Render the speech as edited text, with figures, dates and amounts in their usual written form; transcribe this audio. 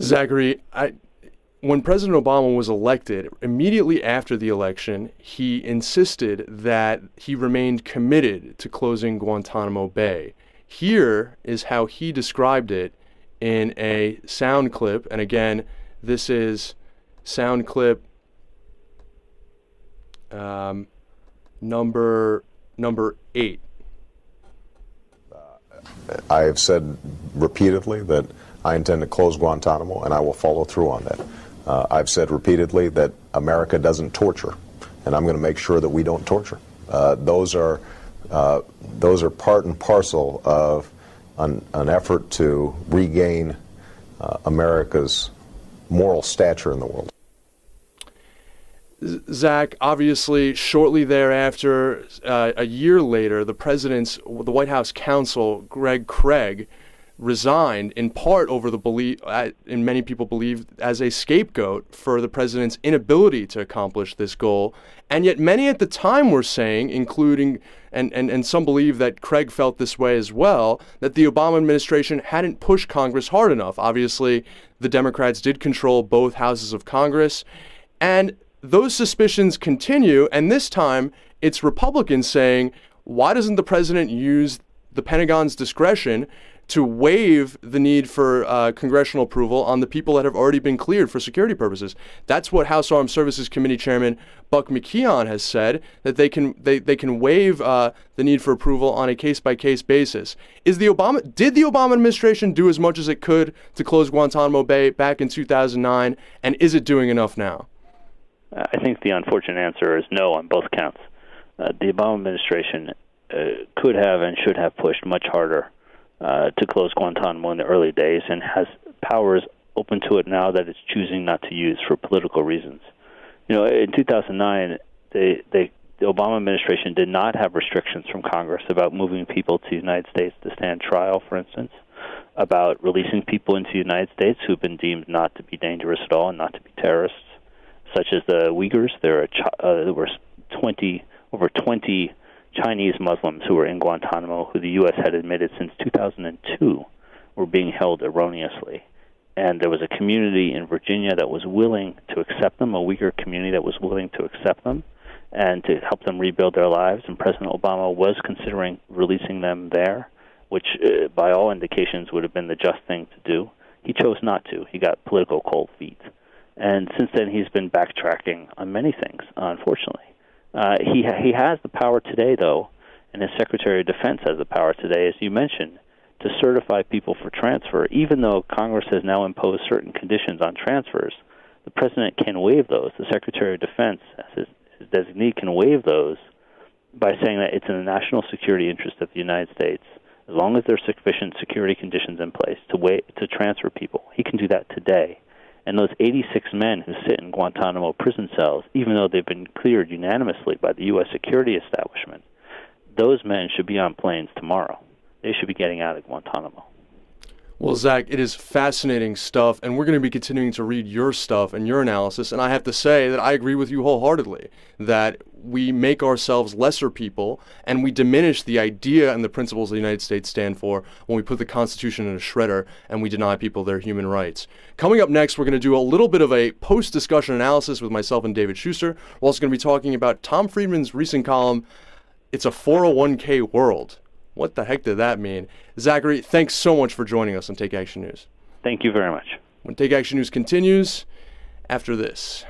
Zachary, when President Obama was elected, immediately after the election, he insisted that he remained committed to closing Guantanamo Bay. Here is how he described it in a sound clip. And again, this is sound clip number 8. I have said repeatedly that I intend to close Guantanamo, and I will follow through on that. I've said repeatedly that America doesn't torture, and I'm going to make sure that we don't torture. Those are part and parcel of an effort to regain America's moral stature in the world. Zach, obviously, shortly thereafter, a year later, the White House counsel, Greg Craig, resigned in part over the belief, and many people believe, as a scapegoat for the president's inability to accomplish this goal. And yet many at the time were saying, including, and some believe that Craig felt this way as well, that the Obama administration hadn't pushed Congress hard enough. Obviously, the Democrats did control both houses of Congress. And those suspicions continue, and this time it's Republicans saying, why doesn't the president use the Pentagon's discretion to waive the need for congressional approval on the people that have already been cleared for security purposes? That's what House Armed Services Committee Chairman Buck McKeon has said, that they can waive the need for approval on a case-by-case basis. Did the Obama administration do as much as it could to close Guantanamo Bay back in 2009, and is it doing enough now? I think the unfortunate answer is no on both counts. The Obama administration could have and should have pushed much harder to close Guantanamo in the early days, and has powers open to it now that it's choosing not to use for political reasons. You know, in 2009, the Obama administration did not have restrictions from Congress about moving people to the United States to stand trial, for instance, about releasing people into the United States who've been deemed not to be dangerous at all and not to be terrorists, such as the Uyghurs. There were over 20 Chinese Muslims who were in Guantanamo, who the U.S. had admitted since 2002 were being held erroneously. And there was a community in Virginia that was willing to accept them, a Uyghur community that was willing to accept them and to help them rebuild their lives. And President Obama was considering releasing them there, which by all indications would have been the just thing to do. He chose not to. He got political cold feet. And since then, he's been backtracking on many things, unfortunately. He has the power today, though, and his Secretary of Defense has the power today, as you mentioned, to certify people for transfer. Even though Congress has now imposed certain conditions on transfers, the President can waive those. The Secretary of Defense, as his designee, can waive those by saying that it's in the national security interest of the United States, as long as there are sufficient security conditions in place to transfer people. He can do that today. And those 86 men who sit in Guantanamo prison cells, even though they've been cleared unanimously by the U.S. security establishment, those men should be on planes tomorrow. They should be getting out of Guantanamo. Well, Zach, it is fascinating stuff, and we're going to be continuing to read your stuff and your analysis, and I have to say that I agree with you wholeheartedly, that we make ourselves lesser people, and we diminish the idea and the principles the United States stand for when we put the Constitution in a shredder and we deny people their human rights. Coming up next, we're going to do a little bit of a post-discussion analysis with myself and David Schuster. We're also going to be talking about Tom Friedman's recent column, It's a 401k World. What the heck did that mean? Zachary, thanks so much for joining us on Take Action News. Thank you very much. When Take Action News continues after this.